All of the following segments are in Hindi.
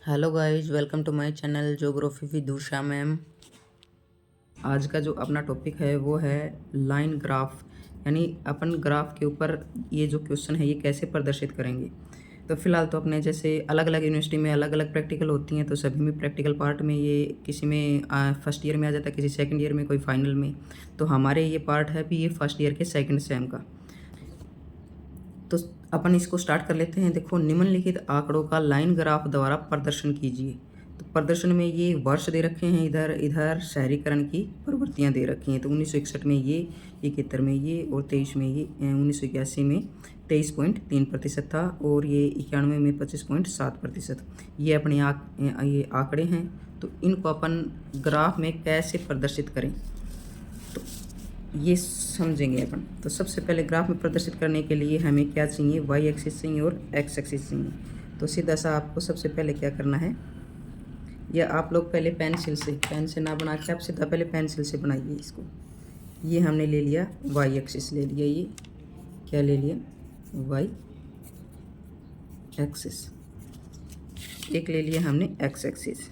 Hello guys, welcome to my channel geography with Usha ma'am. आज का जो अपना टॉपिक है वो है लाइन ग्राफ, यानी अपन ग्राफ के ऊपर ये जो क्वेश्चन है ये कैसे प्रदर्शित करेंगे। तो फिलहाल तो अपने जैसे अलग अलग यूनिवर्सिटी में अलग अलग प्रैक्टिकल होती हैं, तो सभी में प्रैक्टिकल पार्ट में ये किसी में फर्स्ट ईयर में आ जाता है, किसी सेकंड ईयर में, कोई फाइनल में। तो हमारे ये पार्ट है भी ये फर्स्ट ईयर के सेकंड सेम का। तो अपन इसको स्टार्ट कर लेते हैं। देखो, निम्नलिखित आंकड़ों का लाइन ग्राफ द्वारा प्रदर्शन कीजिए। तो प्रदर्शन में ये वर्ष दे रखे हैं, इधर इधर शहरीकरण की प्रवृत्तियां दे रखी हैं। तो 1961 में ये, 71 में ये और 23 में ये, 1981 में 23.3% था और ये 91 में 25.7%। ये अपने ये आंकड़े हैं। तो इनको अपन ग्राफ में कैसे प्रदर्शित करें तो ये समझेंगे अपन। तो सबसे पहले ग्राफ में प्रदर्शित करने के लिए हमें क्या चाहिए, वाई एक्सिस चाहिए और एक्स एक्सिस चाहिए। तो सीधा सा आपको सबसे पहले क्या करना है, या आप लोग पहले पेन से ना बना के आप सीधा पहले पेंसिल से बनाइए इसको। ये हमने ले लिया वाई एक्सिस, ले लिया ये क्या ले लिया, वाई एक्सिस। एक ले लिया हमने एक्स एक्सिस।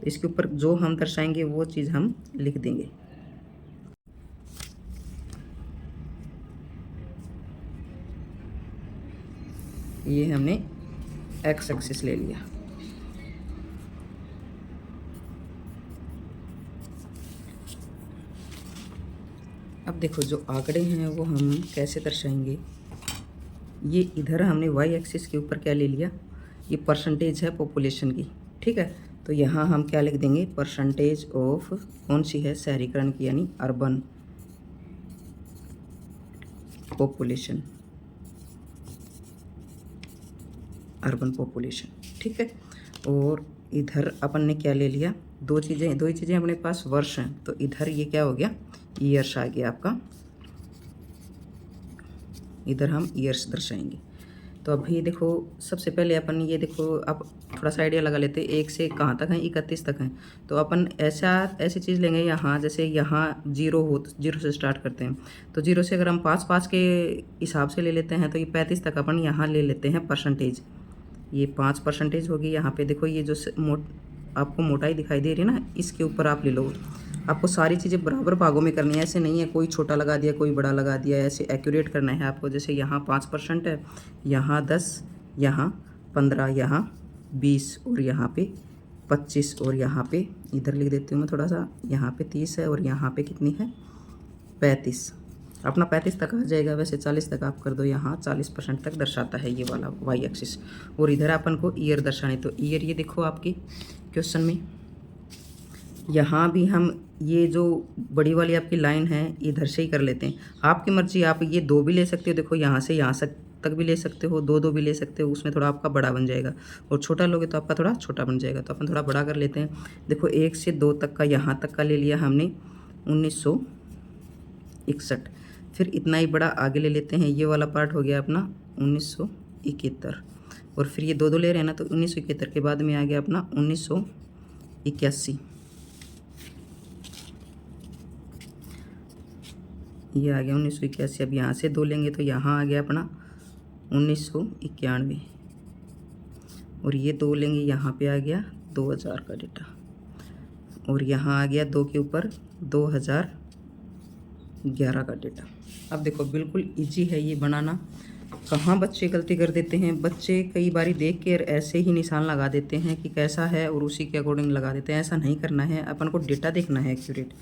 इसके ऊपर जो हम दर्शाएंगे वो चीज़ हम लिख देंगे। ये हमने एक्स एक्सिस ले लिया। अब देखो, जो आंकड़े हैं वो हम कैसे दर्शाएंगे। ये इधर हमने वाई एक्सिस के ऊपर क्या ले लिया, ये परसेंटेज है पॉपुलेशन की, ठीक है। तो यहाँ हम क्या लिख देंगे, परसेंटेज ऑफ कौन सी है, शहरीकरण की, यानी अर्बन पॉपुलेशन, अर्बन पॉपुलेशन, ठीक है। और इधर अपन ने क्या ले लिया, दो ही चीज़ें अपने पास वर्ष हैं। तो इधर ये क्या हो गया, ईयर्स आ गया आपका। इधर हम ईयर्स दर्शाएंगे। तो अभी देखो, सबसे पहले अपन ये देखो, अब थोड़ा सा आइडिया लगा लेते हैं। 1 से कहाँ तक है, 31 तक हैं। तो अपन ऐसी चीज़ लेंगे, यहाँ जैसे यहाँ 0 हो तो 0 से स्टार्ट करते हैं। तो 0 से अगर हम 5 के हिसाब से ले लेते हैं तो ये 35 तक अपन यहाँ ले लेते हैं परसेंटेज। ये 5% होगी। यहाँ पे देखो, ये जो आपको मोटाई दिखाई दे रही है ना, इसके ऊपर आप ले लो। आपको सारी चीज़ें बराबर भागों में करनी है, ऐसे नहीं है कोई छोटा लगा दिया कोई बड़ा लगा दिया, ऐसे एक्यूरेट करना है आपको। जैसे यहाँ 5% है, यहाँ 10, यहाँ 15, यहाँ 20 और यहाँ पे 25 और यहाँ पे इधर लिख देती हूँ मैं थोड़ा सा, यहाँ पे 30 है और यहाँ पे कितनी है, 35। अपना 35 तक आ जाएगा, वैसे 40 तक आप कर दो। यहाँ 40% तक दर्शाता है ये वाला वाई एक्सिस। और इधर अपन को ईयर दर्शाने, तो ईयर ये देखो आपके क्वेश्चन में, यहाँ भी हम ये जो बड़ी वाली आपकी लाइन है इधर से ही कर लेते हैं। आपकी मर्जी, आप ये 2 भी ले सकते हो, देखो यहाँ से यहाँ तक भी ले सकते हो, 2 भी ले सकते हो, उसमें थोड़ा आपका बड़ा बन जाएगा। और छोटा लोगे तो आपका थोड़ा छोटा बन जाएगा। तो अपन थोड़ा बड़ा कर लेते हैं। देखो, 1 से 2 तक का यहाँ तक का ले लिया हमने 1961। फिर इतना ही बड़ा आगे ले लेते हैं, ये वाला पार्ट हो गया अपना 1971। और फिर ये 2 ले रहे हैं ना, तो 1971 के बाद में आ गया अपना 1981। ये आ गया 1981। अब यहाँ से 2 लेंगे तो यहाँ आ गया अपना 1991। और ये 2 लेंगे, यहाँ पे आ गया 2000 का डेटा। और यहाँ आ गया 2 के ऊपर 2011 का डेटा। अब देखो, बिल्कुल इजी है ये बनाना। कहाँ बच्चे गलती कर देते हैं, बच्चे कई बारी देख के ऐसे ही निशान लगा देते हैं कि कैसा है और उसी के अकॉर्डिंग लगा देते हैं। ऐसा नहीं करना है, अपन को डेटा देखना है एक्यूरेट।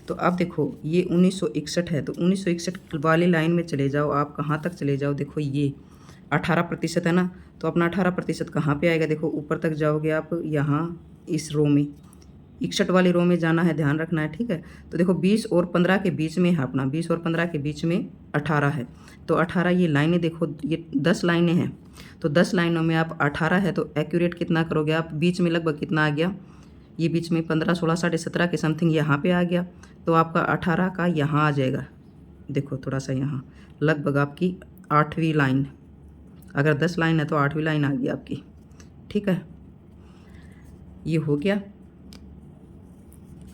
तो अब देखो, ये 1961 है, तो 1961 वाली लाइन में चले जाओ आप। कहाँ तक चले जाओ, देखो ये 18% है ना, तो अपना 18% कहाँ पे आएगा, देखो ऊपर तक जाओगे आप, यहाँ इस रो में 61 वाली रो में जाना है, ध्यान रखना है, ठीक है। तो देखो 20 और 15 के बीच में है अपना, 20 और 15 के बीच में 18 है। तो 18 ये लाइनें देखो, ये 10 लाइनें हैं। तो 10 लाइनों में आप 18 है, तो एक्यूरेट कितना करोगे आप, बीच में लगभग कितना आ गया, ये बीच में 15, 16, 17.5 के समथिंग यहाँ पे आ गया। तो आपका 18 का यहाँ आ जाएगा। देखो थोड़ा सा यहाँ लगभग आपकी 8वीं लाइन, अगर 10 लाइन है तो 8वीं लाइन आ गई आपकी, ठीक है। ये हो गया।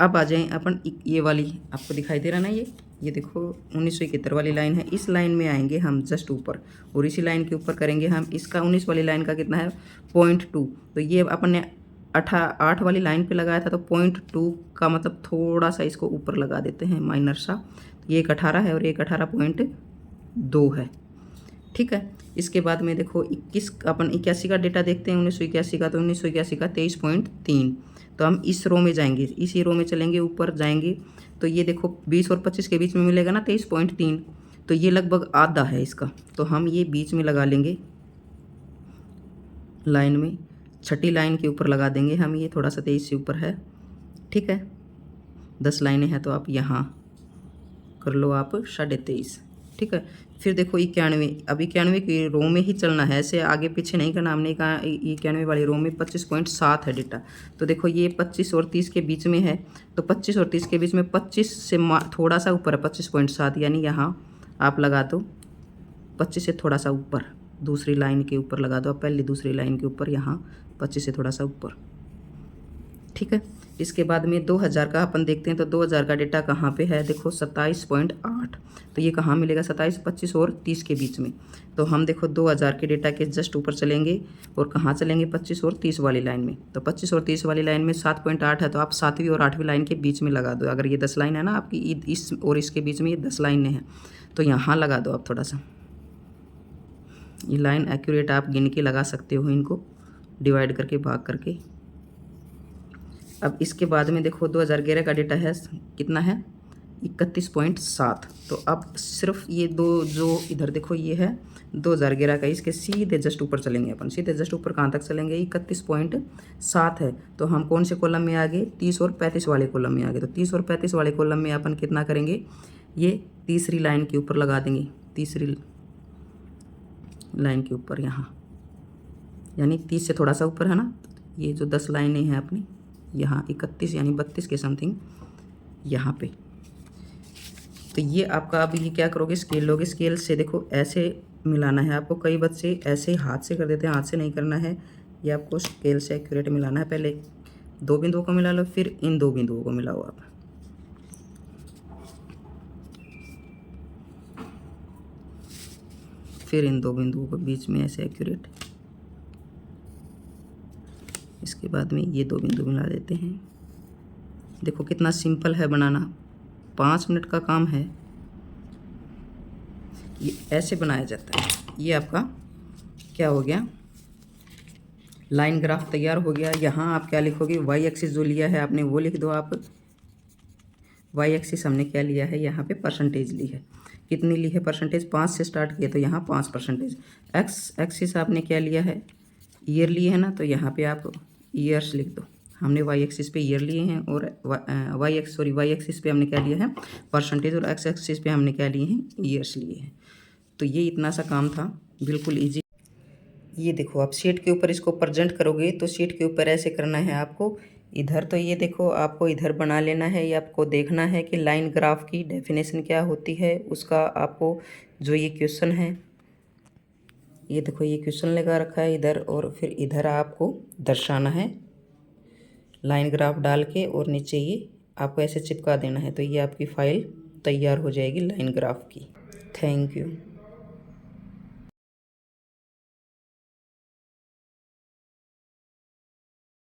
अब आ जाएं अपन, ये वाली आपको दिखाई दे रहा ना, ये देखो 1971 वाली लाइन है। इस लाइन में आएंगे हम जस्ट ऊपर, और इसी लाइन के ऊपर करेंगे हम इसका 19 वाली लाइन का कितना है 0.2। तो ये अपन ने 8 वाली लाइन पे लगाया था, तो 0.2 का मतलब थोड़ा सा इसको ऊपर लगा देते हैं माइनर सा। ये एक 18 है और एक 18.2 है। ठीक है, इसके बाद में देखो 81 का डेटा देखते हैं, 1981 का। तो 1981 का 23.3। तो हम इस रो में जाएंगे, इसी रो में चलेंगे, ऊपर जाएंगे तो ये देखो 20 और 25 के बीच में मिलेगा ना 23.3। तो ये लगभग आधा है इसका, तो हम ये बीच में लगा लेंगे लाइन में, छठी लाइन के ऊपर लगा देंगे हम। ये थोड़ा सा 23 से ऊपर है। ठीक है, 10 लाइनें हैं तो आप यहाँ कर लो आप 23.5। ठीक है, फिर देखो 91, अब 91 की रो में ही चलना है, ऐसे आगे पीछे नहीं करना। हमने कहा 91 वाली रो में 25.7 है डेटा। तो देखो ये 25 और 30 के बीच में है, तो 25 और 30 के बीच में 25 से थोड़ा सा ऊपर है 25.7, यानी यहाँ आप लगा दो 25 से थोड़ा सा ऊपर, दूसरी लाइन के ऊपर लगा दो आप, पहली दूसरी लाइन के ऊपर यहाँ 25 से थोड़ा सा ऊपर। ठीक है, इसके बाद में 2000 का अपन देखते हैं। तो 2000 का डेटा कहाँ पे है, देखो 27.8। तो ये कहाँ मिलेगा, 27, 25 और 30 के बीच में। तो हम देखो 2000 के डेटा के जस्ट ऊपर चलेंगे और कहाँ चलेंगे, 25 और 30 वाली लाइन में। तो 25 और 30 वाली लाइन में 7.8 है, तो आप 7वीं और 8वीं लाइन के बीच में लगा दो। अगर ये 10 लाइन है ना आपकी, इस और इसके बीच में ये 10 लाइनें हैं, तो यहाँ लगा दो आप थोड़ा सा। ये लाइन एक्यूरेट आप गिन के लगा सकते हो, इनको डिवाइड करके भाग करके। अब इसके बाद में देखो 2011 का डेटा है, कितना है, 31.7। तो अब सिर्फ ये दो जो इधर देखो ये है 2011 का, इसके सीधे जस्ट ऊपर चलेंगे अपन। सीधे जस्ट ऊपर कहाँ तक चलेंगे, 31.7 है। तो हम कौन से कॉलम में आ गए, 30 और 35 वाले कॉलम में आ गए। तो 30 और 35 वाले कॉलम में अपन कितना करेंगे, ये तीसरी लाइन के ऊपर लगा देंगे, तीसरी लाइन के ऊपर यहाँ, यानी 30 से थोड़ा सा ऊपर है ना। ये जो 10 लाइनें हैं अपनी, यहाँ 31 यानी 32 के समथिंग यहाँ पे। तो ये आपका, अब ये क्या करोगे, स्केल लोगे, स्केल से देखो ऐसे मिलाना है आपको। कई बच्चे ऐसे हाथ से कर देते हैं, हाथ से नहीं करना है, ये आपको स्केल से एक्यूरेट मिलाना है। पहले 2 बिंदुओं को मिला लो, फिर इन 2 बिंदुओं को मिलाओ आप। फिर इन 2 बिंदुओं को बीच में ऐसे एक्यूरेट। इसके बाद में ये 2 बिंदु मिला देते हैं। देखो कितना सिंपल है बनाना, 5 मिनट का काम है। ये ऐसे बनाया जाता है। ये आपका क्या हो गया, लाइन ग्राफ तैयार हो गया। यहाँ आप क्या लिखोगे, वाई एक्सिस जो लिया है आपने वो लिख दो आप। वाई एक्सिस हमने क्या लिया है, यहाँ पे परसेंटेज ली है। कितनी ली है परसेंटेज, 5 से स्टार्ट किया, तो यहाँ 5%। एक्स एक्सिस आपने क्या लिया है, ईयर लिए है ना, तो यहाँ पे आप ईयर्स लिख दो। हमने वाई एक्सिस पे ईयर लिए हैं, और वाई एक्सिस पे हमने क्या लिया है, परसेंटेज, और एक्स एक्सिस पे हमने क्या लिए हैं, ईयर्स लिए हैं। तो ये इतना सा काम था, बिल्कुल ईजी। ये देखो आप शीट के ऊपर इसको प्रेजेंट करोगे, तो शीट के ऊपर ऐसे करना है आपको। इधर तो ये देखो आपको इधर बना लेना है, ये आपको देखना है कि लाइन ग्राफ की डेफिनेशन क्या होती है, उसका आपको जो ये क्वेश्चन है, ये देखो ये क्वेश्चन लगा रखा है इधर, और फिर इधर आपको दर्शाना है लाइन ग्राफ डाल के, और नीचे ये आपको ऐसे चिपका देना है। तो ये आपकी फ़ाइल तैयार हो जाएगी लाइन ग्राफ की। Thank you.